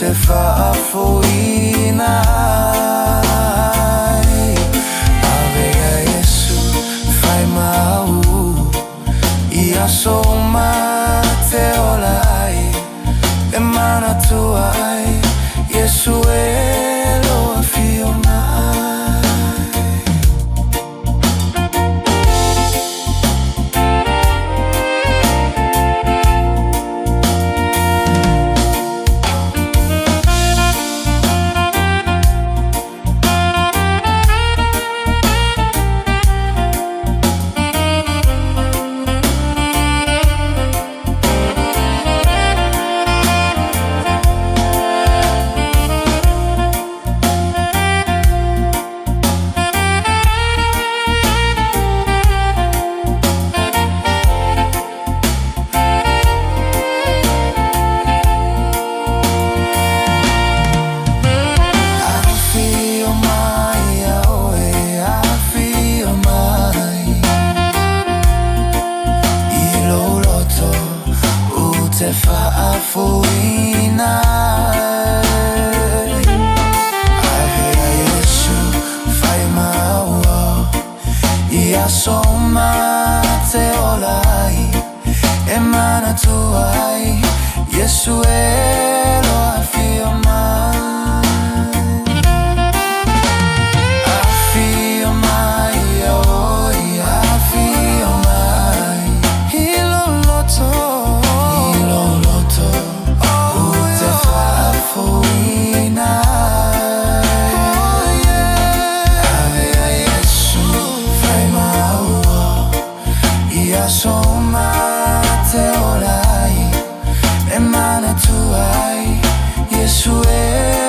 te whaafoina ai. Awea Iesu, whai mau ia soma te ola ai. E manatua ai, Iesu e lo afio mai. Te whaafoina ai. Awea Iesu, whai maua ia soma te ola ai. E manatua ai, Iesu e lo afio mai. Afio mai, oi, afio mai. Hilo loto soma te ola ai. E manatua ai, Iesu e